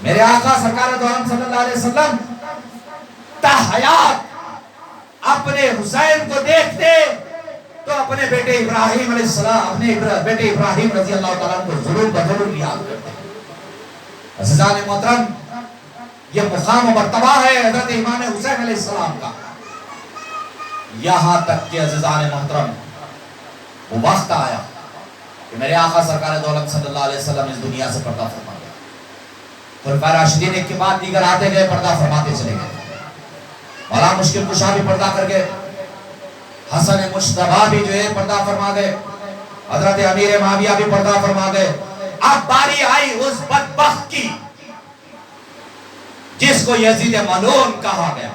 میرے آقا سرکار دو عالم صلی اللہ علیہ وسلم تاحیات اپنے حسین کو دیکھتے تو اپنے بیٹے ابراہیم علیہ السلام، اپنے بیٹے ابراہیم رضی اللہ تعالیٰ کو ضرور بضرور یاد کرتے ہیں۔ عزیزان محترم، یہ مقام و مرتبہ ہے حضرت امام حسین علیہ السلام کا، یہاں تک کہ عزیزان محترم وہ وقت آیا کہ میرے آقا سرکار دو عالم صلی اللہ علیہ وسلم اس دنیا سے پردہ فرما گیا۔ خلفائے راشدین ایک کے بعد دیگر آتے گئے، پردہ فرماتے چلے گئے۔ مولا مشکل کشا بھی پردہ کر گئے، حسن مجتبیٰ بھی جو ہے پردہ فرما گئے، حضرت امیر معاویہ بھی پردہ فرما گئے۔ اب باری آئی اس بدبخت کی جس کو یزید ملعون کہا گیا۔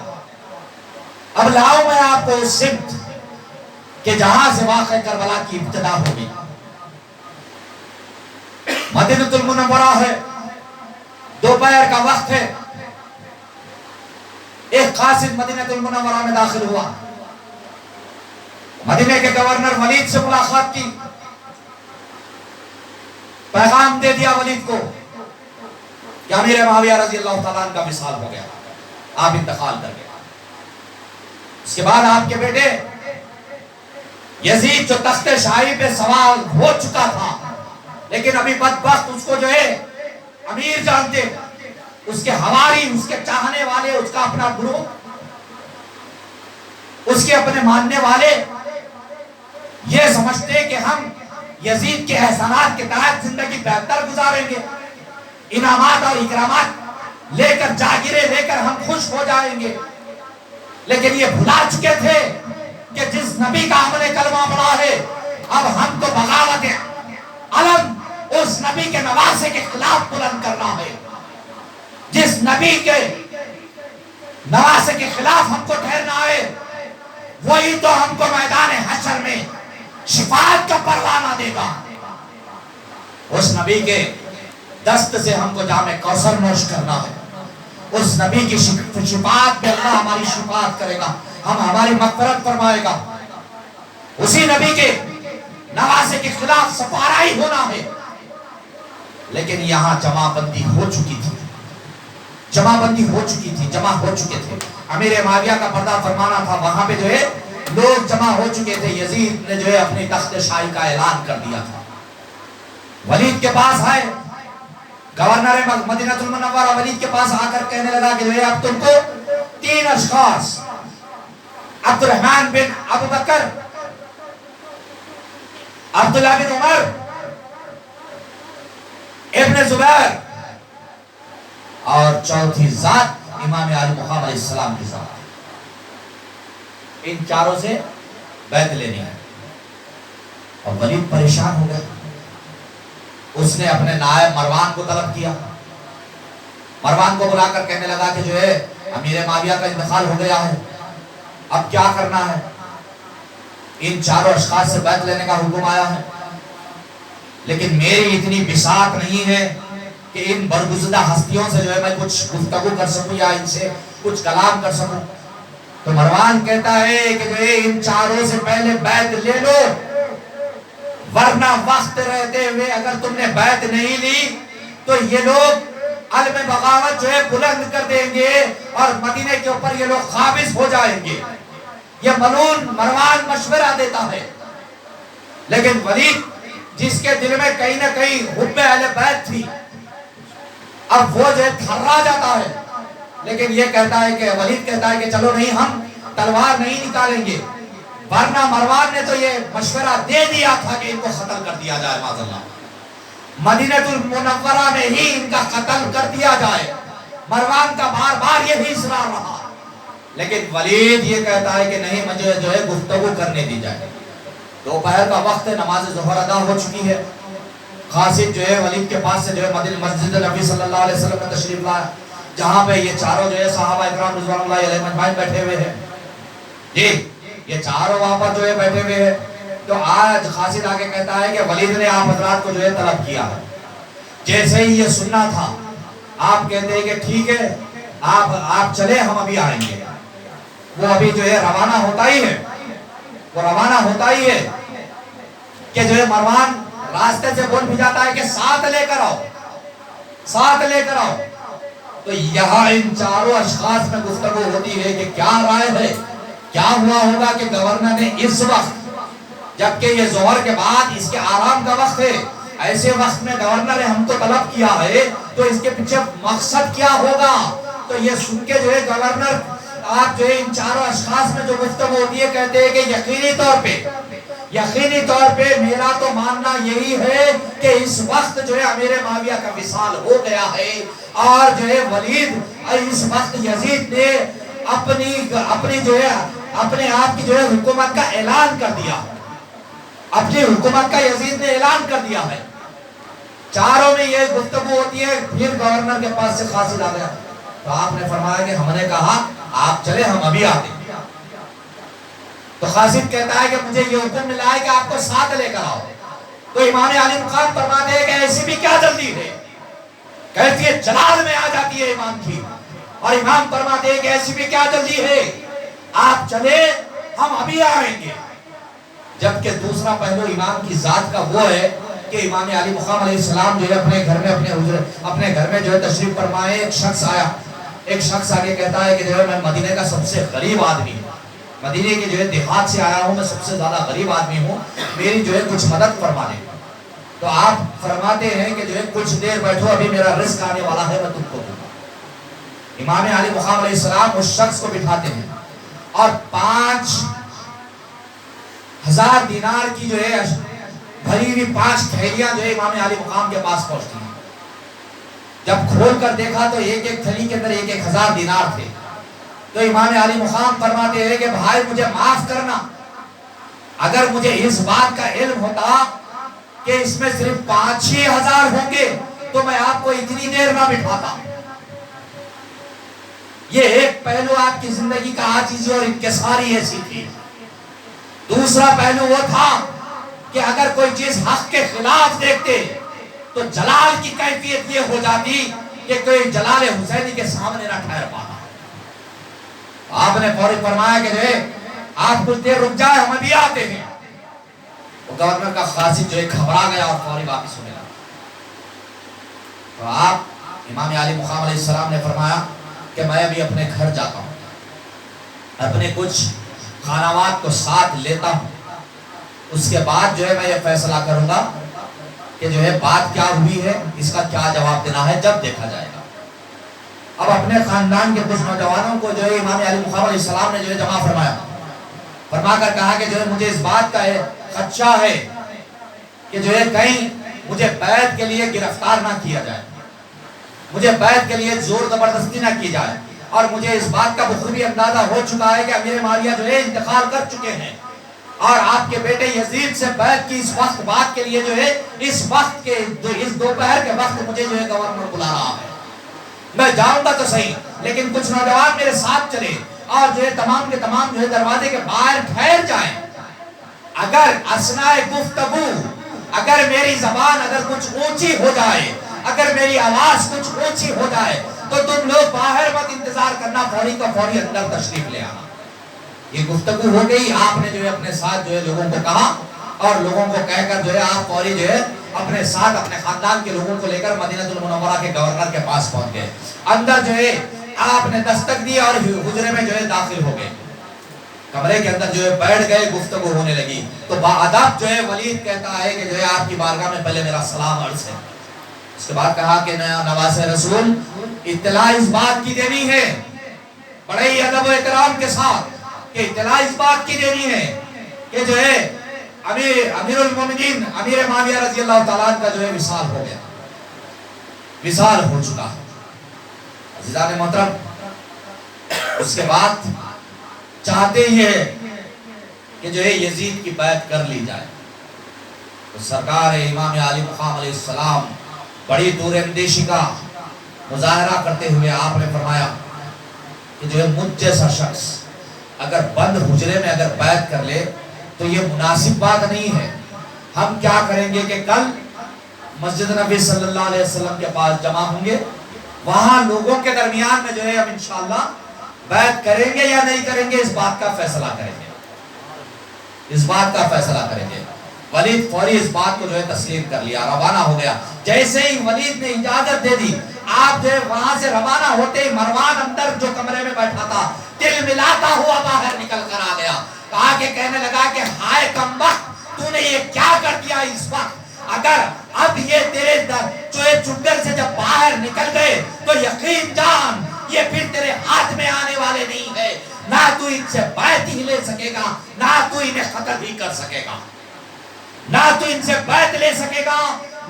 اب لاؤ میں آپ کو اس سمت کہ جہاں سے واقع کربلا کی ابتدا ہوگی۔ مدینہ المنورہ ہے، دوپہر کا وقت ہے، ایک قاصد مدینہ المنورہ میں داخل ہوا، مدینہ کے گورنر ولید سے ملاقات کی، پیغام دے دیا ولید کو کہ امیر معاویہ رضی اللہ تعالیٰ عنہ کا وصال ہو گیا، آپ انتقال کر گئے۔ اس کے بعد آپ کے بیٹے یزید جو تخت شاہی پہ سوار ہو چکا تھا، لیکن ابھی بدبخت اس کو جو ہے امیر جانتے، اس کے حواری، اس کے چاہنے والے، اس کا اپنا گروپ، اس کے اپنے ماننے والے یہ سمجھتے کہ ہم یزید کے احسانات کے تحت زندگی بہتر گزاریں گے، انعامات اور اکرامات لے کر، جاگیریں لے کر ہم خوش ہو جائیں گے۔ لیکن یہ بھلا چکے تھے کہ جس نبی کا ہم نے کلمہ پڑھا ہے، اب ہم کو بغاوت علم اس نبی کے نواسے کے خلاف بلند کرنا ہے۔ جس نبی کے نواسے کے خلاف ہم کو ٹھہرنا ہے، وہی تو ہم کو میدان حشر میں شفاعت کا پروانہ دے گا۔ اس نبی کے دست سے ہم کو جام کوثر نوش کرنا ہے، اس نبی کی شفاعت پہ اللہ ہماری شفاعت کرے گا، ہماری مغفرت فرمائے گا۔ اسی نبی کے نواسے کے خلاف سپارائی ہونا ہے۔ لیکن یہاں جمع بندی ہو چکی تھی، جمع بندی ہو چکی تھی، جمع ہو چکے تھے۔ امیر معاویہ کا پردہ فرمانا تھا، وہاں پہ جو ہے لوگ جمع ہو چکے تھے۔ یزید نے جو ہے اپنی تخت شاہی کا اعلان کر دیا تھا۔ ولید کے پاس آئے، گورنر مدینہ المنورہ ولید کے پاس آ کر کہنے لگا کہ جو ہے اب تم کو 3 اشخاص، عبد الرحمن بن ابو بکر، عبداللہ بن عمر، ابن زبیر، اور چوتھی ذات امام علی مقام علیہ السلام کی ذات، ان چاروں سے بیعت لینی ہے۔ اور ولید پریشان ہو گئے، اس نے اپنے نائب مروان کو طلب کیا، مروان کو بلا کر کہنے لگا کہ جو ہے امیر معاویہ کا انتقال ہو گیا ہے، اب کیا کرنا ہے؟ ان چاروں اشخاص سے بیعت لینے کا حکم آیا ہے، لیکن میری اتنی بساط نہیں ہے کہ ان برگزیدہ ہستیوں سے جو ہے میں کچھ گفتگو کر سکوں یا ان سے کچھ کلام کر سکوں۔ تو مروان کہتا ہے کہ جو ہے ان چاروں سے پہلے بیعت لے لو، ورنہ وقت رہتے ہوئے اگر تم نے بیعت نہیں لی تو یہ لوگ علم بغاوت جو ہے بلند کر دیں گے اور مدینے کے اوپر یہ لوگ قابض ہو جائیں گے۔ یہ ملعون مروان مشورہ دیتا ہے، لیکن ولید جس کے دل میں کہیں نہ کہیں حب اہل بیت تھی، اب وہ جو ہے تھرا جاتا ہے، لیکن یہ کہتا ہے کہ ولید کہتا ہے کہ چلو نہیں، ہم تلوار نہیں نکالیں گے، ورنہ مروان نے تو یہ مشورہ دے دیا تھا کہ ان کو قتل کر دیا جائے، معاذ اللہ، مدینہ المنورہ میں ہی ان کا قتل کر دیا جائے۔ مروان کا بار بار یہی اصرار رہا، لیکن ولید یہ کہتا ہے کہ نہیں، مجھے جو ہے گفتگو کرنے دی جائے۔ دوپہر کا وقت ہے، نماز ظہر ادا ہو چکی ہے، قاصد جو ہے ولید کے پاس سے جو ہے مسجد نبی صلی اللہ علیہ وسلم میں تشریف لایا، جہاں پہ یہ چاروں جو ہے صحابہ اکرام رضوان اللہ علیہ مجمعین بیٹھے ہوئے ہیں۔ جی یہ چاروں وہاں پر جو ہے بیٹھے ہوئے ہیں، تو آج قاصد آگے کہتا ہے کہ ولید نے آپ حضرات کو جو ہے طلب کیا ہے۔ جیسے ہی یہ سننا تھا، آپ کہتے ہیں کہ ٹھیک ہے، آپ چلے، ہم ابھی آئیں گے۔ وہ ابھی جو ہے روانہ ہوتا ہی ہے، وہ روانہ ہوتا ہی ہے کہ جو ہے مروان راستے سے بول بھی جاتا ہے کہ ساتھ لے کر آؤ، ساتھ لے کر آؤ۔ تو یہاں ان چاروں اشخاص میں گفتگو ہوتی ہے کہ کیا رائے ہے، کیا ہوا ہوگا کہ گورنر نے اس وقت، جبکہ یہ ظہر کے بعد اس کے آرام کا وقت ہے، ایسے وقت میں گورنر نے ہم کو طلب کیا ہے، تو اس کے پیچھے مقصد کیا ہوگا؟ تو یہ سن کے جو ہے گورنر، آپ جو ہے ان چاروں اشخاص میں جو گفتگو ہوتی ہے، کہتے ہیں کہ یقینی طور پہ میرا تو ماننا یہی ہے کہ اس وقت جو ہے امیر معاویہ کا وصال ہو گیا ہے، اور جو ہے ولید اس وقت یزید نے اپنی جو ہے اپنے آپ کی جو ہے حکومت کا اعلان کر دیا، اپنی حکومت کا یزید نے اعلان کر دیا ہے۔ چاروں میں یہ گفتگو ہوتی ہے، پھر گورنر کے پاس سے قاصد آ گیا، تو آپ نے فرمایا کہ ہم نے کہا آپ چلے، ہم ابھی آتے ہیں۔ تو قاصد کہتا ہے کہ مجھے یہ حکم ملا ہے کہ آپ کو ساتھ لے کر آؤ۔ تو امام علی مقام فرماتے ہیں کہ ایسی بھی کیا جلدی ہے، کیفیت جلال میں آ جاتی ہے امام کی، اور امام فرماتے ہیں کہ ایسی بھی کیا جلدی ہے، آپ چلے، ہم ابھی آئیں گے۔ جبکہ دوسرا پہلو امام کی ذات کا وہ ہے کہ امام علی مقام علیہ السلام جو ہے اپنے گھر میں جو ہے تشریف فرمائے، ایک شخص آگے کہتا ہے کہ جو ہے میں مدینہ کا سب سے غریب آدمی ہوں، مدینہ کے جو ہے دیہات سے آیا ہوں، میں سب سے زیادہ غریب آدمی ہوں، میری جو ہے کچھ مدد فرما دیں۔ تو آپ فرماتے ہیں کہ جو ہے کچھ دیر بیٹھو، ابھی میرا رزق آنے والا ہے، میں تم کو دوں گا۔ امام علی مقام علیہ السلام اس شخص کو بٹھاتے ہیں، اور 5,000 دینار کی جو ہے بھری ہوئی 5 تھیلیاں جو ہے امام علی مقام کے پاس پہنچتی ہیں۔ جب کھول کر دیکھا تو ایک تھیلی کے اندر 1,000 دینار تھے۔ تو امام علی مقام فرماتے ہیں کہ بھائی مجھے معاف کرنا، اگر مجھے اس بات کا علم ہوتا کہ اس میں صرف 5-6 ہزار ہوں گے تو میں آپ کو اتنی دیر نہ بٹھاتا۔ یہ ایک پہلو آپ کی زندگی کا عاجزی اور انکساری ایسی تھی۔ دوسرا پہلو وہ تھا کہ اگر کوئی چیز حق کے خلاف دیکھتے تو جلال کی کیفیت یہ ہو جاتی کہ کوئی جلال حسینی کے سامنے نہ ٹھہر پاتا۔ آپ نے فوری فرمایا کہ جو ہے آپ کچھ دیر رک جائے، ہم ابھی آتے ہیں۔ وہ گورنر کا قاصد جو ہے گھبرا گیا اور فوری واپس ہونے لگا۔ تو آپ امام علی مقام علیہ السلام نے فرمایا کہ میں ابھی اپنے گھر جاتا ہوں، اپنے کچھ خانوات کو ساتھ لیتا ہوں، اس کے بعد جو ہے میں یہ فیصلہ کروں گا کہ جو ہے بات کیا ہوئی ہے، اس کا کیا جواب دینا ہے، جب دیکھا جائے گا۔ اب اپنے خاندان کے کچھ نوجوانوں کو جو ہے امام علی مقام علیہ السلام نے جو ہے جمع فرما کر کہا کہ جو ہے مجھے اس بات کا خدشہ ہے کہ جو ہے کہیں مجھے بیعت کے لیے گرفتار نہ کیا جائے، مجھے بیعت کے لیے زور زبردستی نہ کی جائے، اور مجھے اس بات کا بخوبی اندازہ ہو چکا ہے کہ امیر معاویہ جو ہے انتقال کر چکے ہیں، اور آپ کے بیٹے یزید سے بیعت کی اس وقت بات کے لیے جو ہے اس دوپہر کے وقت مجھے جو ہے گورنر بلا رہا ہے۔ میں جاؤں گا تو صحیح، لیکن کچھ نوجوان میرے ساتھ چلے اور جو ہے تمام کے تمام جو ہے دروازے کے باہر ٹھہر جائیں۔ اگر اثناء گفتگو اگر میری زبان اگر کچھ اونچی ہو جائے، اگر میری آواز کچھ اونچی ہو جائے تو تم لوگ باہر مت انتظار کرنا، فوری کا فوری اندر تشریف لے آنا۔ یہ گفتگو ہو گئی، آپ نے جو ہے اپنے ساتھ جو ہے لوگوں کو کہا، اور لوگوں کو کہہ کر جو ہے آپ فوری جو ہے اپنے ساتھ اپنے خاندان کے لوگوں کو لے کر مدینہ المنورہ کے گورنر کے پاس پہنچ گئے۔ اندر جو ہے آپ نے دستک دی اور حجرے میں جو ہے داخل ہو گئے، کمرے کے اندر جو ہے بیٹھ گئے، گفتگو ہونے لگی۔ تو باادب جو ہے ولید کہتا ہے کہ جو ہے آپ کی بارگاہ میں پہلے میرا سلام عرض ہے۔ اس کے بعد کہا کہ نواز رسول اطلاع اس بات کی دینی ہے، بڑے ہی ادب و احترام کے ساتھ، کہ اطلاع اس بات کی دینی ہے کہ جو ہے امیر المومنین امیر معاویہ رضی اللہ تعالیٰ کا جو ہے وصال ہو گیا، وصال ہو چکا ہے۔ عزیزان محترم، اس کے بعد چاہتے ہی ہے کہ جو ہے یزید کی بیعت کر لی جائے، تو سرکار امام علی مقام علیہ السلام بڑی دور اندیشی کا مظاہرہ کرتے ہوئے آپ نے فرمایا کہ جو ہے مجھ جیسا شخص اگر بند حجرے میں اگر بیعت کر لے تو یہ مناسب بات نہیں ہے۔ ہم کیا کریں گے کہ کل مسجد نبی صلی اللہ علیہ وسلم کے پاس جمع ہوں گے، وہاں لوگوں کے درمیان میں جو ہے ہم انشاءاللہ بیعت کریں گے یا نہیں کریں گے، اس بات کا فیصلہ کریں گے، اس بات کا فیصلہ کریں گے۔ ولید فوری اس بات کو جو ہے تسلیم کر لیا، روانہ ہو گیا۔ جیسے ہی ولید نے اجازت دے دی آپ جو وہاں سے روانہ ہوتے ہی مروان اندر جو کمرے میں بیٹھا تھا دل ملاتا ہوا باہر نکل کر آ گیا. کہا کہ کہنے لگا کہ ہائے کمبخت تو نے یہ کیا کر دیا اس وقت. اگر اب یہ تیرے چوہے چنگر سے جب باہر نکل گئے تو یقین جان یہ پھر تیرے ہاتھ میں آنے والے نہیں ہے. نہ تو ان سے بیعت ہی لے سکے گا, نہ تو انہیں قتل ہی کر سکے گا. نہ تو ان سے بیعت لے سکے گا,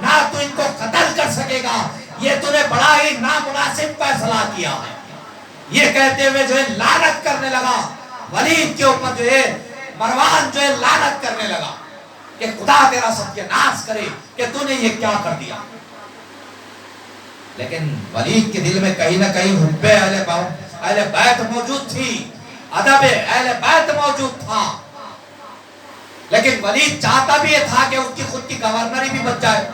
نہ تو ان کو قتل کر سکے گا. یہ تو نے بڑا ہی نامناسب فیصلہ کیا ہے. یہ کہتے ہوئے جو ہے لعنت کرنے لگا ولید کے اوپر. جو ہے مروان جو ہے لعنت کرنے لگا کہ خدا تیرا ستیاناش کرے کہ تو نے یہ کیا کر دیا. لیکن ولید کے دل میں کہیں نہ کہیں حب اہل بیت موجود تھی, ادب اہل بیت موجود تھا. لیکن ولید چاہتا بھی یہ تھا کہ اس کی خود کی گورنری بھی بچ جائے,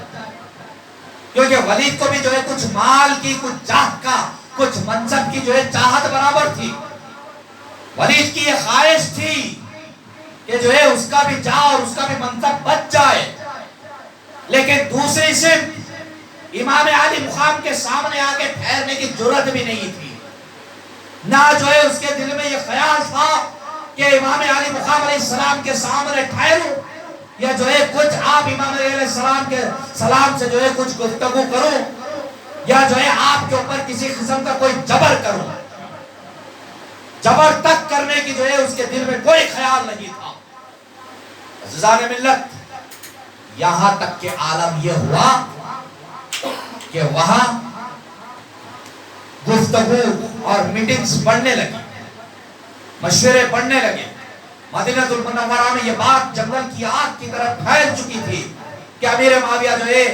کیونکہ ولید کو بھی جو ہے کچھ مال کی, کچھ جاہ کا, کچھ منصب کی جو ہے چاہت برابر تھی. ولید کی یہ خواہش تھی کہ جو ہے اس کا بھی جاہ اور اس کا بھی منصب بچ جائے. لیکن دوسری صرف امام علی مقام کے سامنے آگے ٹھہرنے کی جرات بھی نہیں تھی. نہ جو ہے اس کے دل میں یہ خیال تھا کہ امام علی مقام علیہ السلام کے سامنے ٹھہروں, یا جو ہے کچھ آپ امام علیہ السلام کے سلام سے جو ہے کچھ گفتگو کروں, یا جو ہے آپ کے اوپر کسی قسم کا کوئی جبر کروں. جبر تک کرنے کی جو ہے اس کے دل میں کوئی خیال نہیں تھا. عزیزان ملت, یہاں تک کہ عالم یہ ہوا کہ وہاں گفتگو اور میٹنگز بڑھنے لگی, مشورے بڑھنے لگے. مدینہ المنورہ میں یہ بات جنگل کی آگ کی طرف پھیل چکی تھی کہ امیر معاویہ جو ہے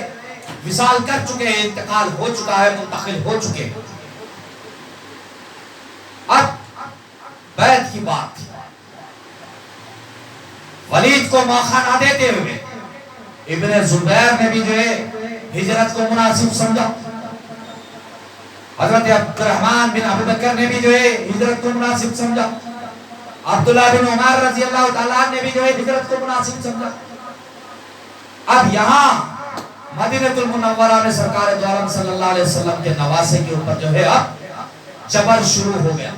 وصال کر چکے ہیں, انتقال ہو چکا ہے, منتقل ہو چکے ہیں. اب بیعت کی بات, ولید کو موقع نہ دیتے ہوئے ابن زبیر نے بھی جو ہے ہجرت کو مناسب سمجھا. حضرت عبد الرحمن بن ابو بکر نے بھی جو ہے ہجرت کو مناسب سمجھا. عبداللہ بن عمر رضی اللہ تعالیٰ نے بھی جو ہے ہجرت کو مناسب سمجھا. اب یہاں مدینہ المنورہ میں سرکار دو عالم صلی اللہ علیہ وسلم کے نواسے کے اوپر جو ہے اب جبر شروع ہو گیا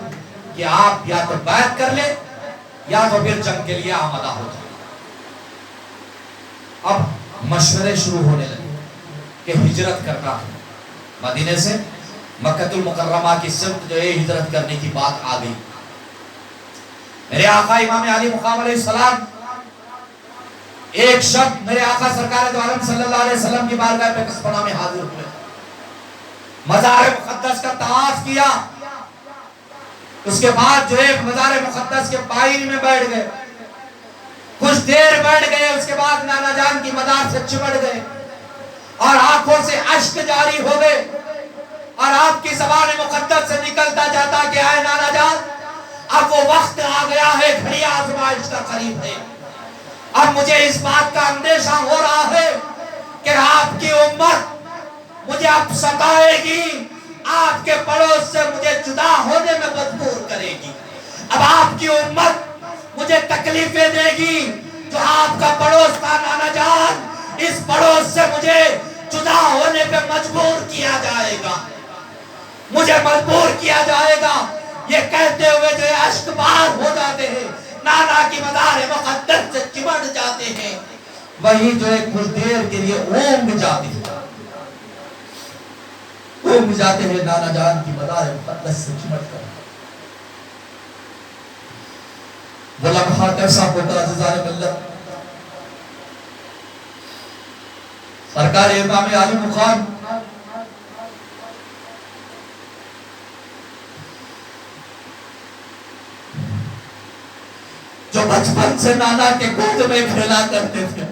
کہ آپ یا تو بیعت کر لیں یا تو پھر جنگ کے لیے آمادہ ہو جائیں. اب مشورے شروع ہونے لگے کہ ہجرت کرنا ہے. مدینے سے مکہ المکرمہ کی سمت جو ہے ہجرت کرنے کی بات آ گئی. میرے آقا امام علی مقام علیہ السلام ایک شب میرے آقا سرکار دو عالم صلی اللہ علیہ وسلم کی بارگاہ پہ کسبنا میں حاضر ہوئے, مزار مقدس کا طواف کیا. اس کے بعد جو ہے مزار مقدس کے پائن میں بیٹھ گئے, کچھ دیر بیٹھ گئے. اس کے بعد نانا جان کی مدار سے چمٹ گئے اور آنکھوں سے اشک جاری ہو گئے, اور آپ کی زبان مقدس سے نکلتا جاتا کہ اے نانا جان, اب وہ وقت آ گیا ہے, گھڑی آزمائش کا قریب ہے. اب مجھے اس بات کا اندیشہ ہو رہا ہے کہ آپ کی امت مجھے اب ستائے گی, آپ کے پڑوس سے مجھے جدا ہونے میں مجبور کرے گی. اب آپ کی امت مجھے تکلیفیں دے گی. جو آپ کا پڑوس تھا نانا جان, اس پڑوس سے مجھے جدا ہونے پہ مجبور کیا جائے گا, مجھے مجبور کیا جائے گا. یہ کہتے ہوئے جو اشک بار ہو جاتے ہیں, نانا کی مدار مقدس سے چمٹ جاتے ہیں. وہی جو ہے کچھ دیر کے لیے اونگ جاتے ہیں, اونگ جاتے ہیں نانا جان کی مدار مقدس سے چمٹ کر. وہ لمحہ کیسا ہوتا عزیزان ملت. سرکار امام علی مقام جو بچپن سے نانا کے گود میں کھیلا کرتے تھے,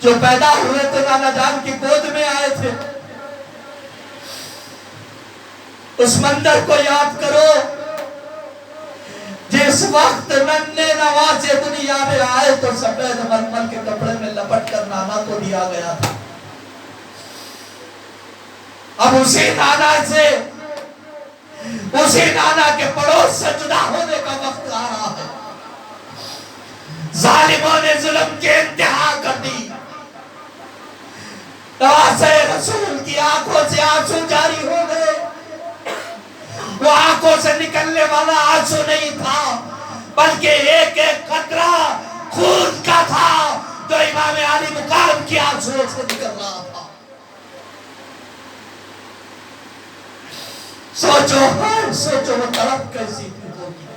جو پیدا ہوئے تو نانا جان کی گود میں آئے تھے, اس منظر کو یاد کرو جس وقت ننھے نواسے دنیا میں آئے تو سفید ململ کے کپڑے میں لپٹ کر نانا کو دیا گیا تھا. اب اسی نانا سے, اسی نانا کے پڑوس سے جدا ہونے کا وقت آ رہا ہے. ظالموں نے ظلم کے انتہا کر دی, نواسے رسول کی آنکھوں سے آنسو جاری ہو گئے. وہ آنکھوں سے نکلنے والا آنسو نہیں تھا بلکہ ایک ایک قطرہ خون کا تھا جو امام علی مقام کی آنسو سے نکل رہا تھا. سوچو وہ تڑپ کیسی تھی ہوگی.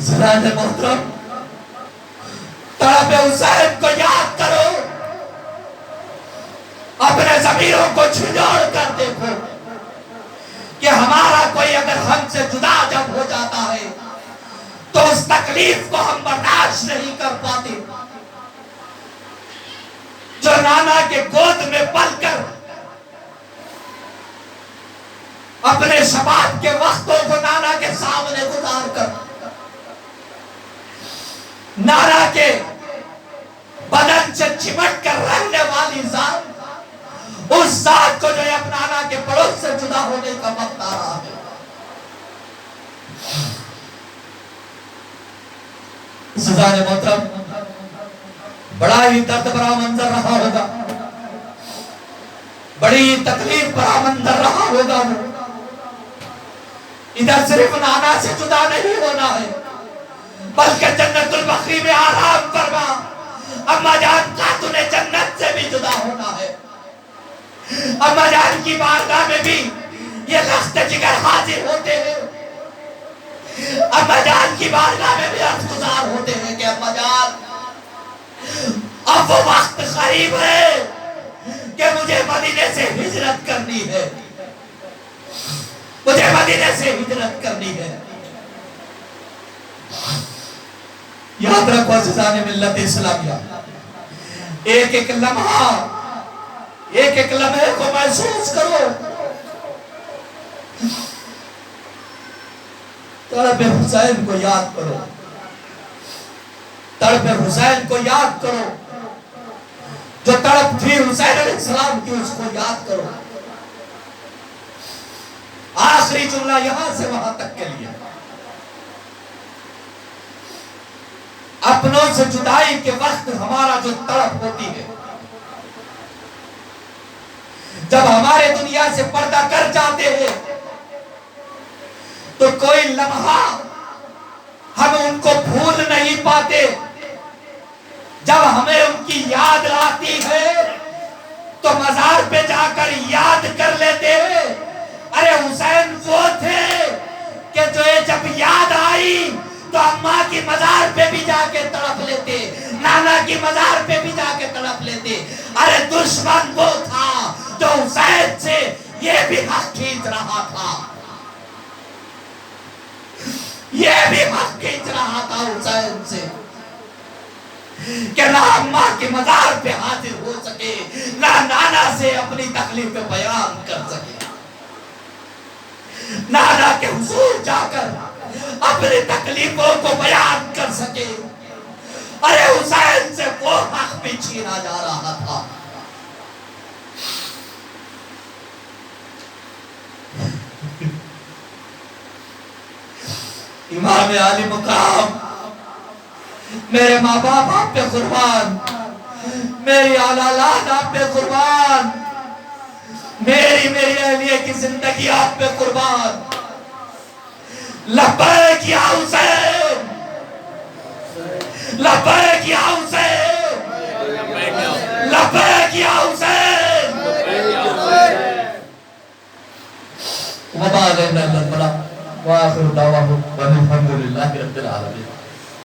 زنان محترم تڑپ حسین کو یاد کرو. اپنے ضمیروں کو جھنجھوڑ کر دیکھو کہ ہمارا کوئی اگر ہم سے جدا جب ہو جاتا ہے تو اس تکلیف کو ہم برداشت نہیں کر پاتے. جو نانا کے گود میں پل کر اپنے شباب کے وقتوں کو نانا کے سامنے گزار کر نانا کے بدن سے چمٹ کر رہنے والی ذات، اس ذات کو جو اب نانا کے پڑوس سے جدا ہونے کا وقت آ رہا ہے. سزائے محترم بڑا ہی درد بھرا منظر رہا ہوگا، بڑی تکلیف بھرا منظر رہا ہوگا. ادھر صرف نانا سے جدا نہیں ہونا ہے بلکہ جنت البقیع میں آرام فرما اما جان خاتون جنت سے بھی جدا ہونا ہے. اما جان کی بارگاہ میں بھی یہ لخت جگر حاضر ہوتے ہیں. اما جان کی بارگاہ میں بھی عرض گزار ہوتے ہیں کہ اما جان اب وہ وقت قریب ہے کہ مجھے مدینے سے ہجرت کرنی ہے، مجھے مدینے سے ہجرت کرنی ہے. یاد رکھو عزیزان ملت اسلامیہ، ایک ایک لمحہ، ایک ایک لمحے کو محسوس کرو. تڑپ حسین کو یاد کرو، تڑپ حسین کو یاد کرو. جو تڑپ تھی حسین علیہ السلام کی اس کو یاد کرو. آخری جملہ یہاں سے وہاں تک کے لیے، اپنوں سے جدائی کے وقت ہمارا جو تڑپ ہوتی ہے، جب ہمارے دنیا سے پردہ کر جاتے ہیں تو کوئی لمحہ ہم ان کو بھول نہیں پاتے. جب ہمیں ان کی یاد آتی ہے تو مزار پہ جا کر یاد کر لیتے ہیں. ارے حسین وہ تھے کہ جو جب یاد آئی تو اماں کی مزار پہ بھی جا کے تڑپ لیتے، نانا کی مزار پہ بھی جا کے تڑپ لیتے. ارے دشمن وہ تھا جو حسین سے یہ بھی حق کھینچ رہا تھا، یہ بھی حق کھینچ رہا تھا حسین سے کہ نہ اماں کی مزار پہ حاضر ہو سکے، نہ نانا سے اپنی تکلیف بیان کر سکے، نانا کے حضور جا کر اپنی تکلیفوں کو بیان کر سکے. ارے حسین سے وہ حق بھی چھینا جا رہا تھا. امام علی مقام، میرے ماں باپ آپ پہ قربان، میری اولاد آپ پہ قربان، میری اہلیہ کی زندگی آپ پہ قربان. لبیک یا حسین، لبیک یا حسین، لبیک یا حسین. وما علينا الا البلاغ واخر دعواهم الحمد لله رب العالمين.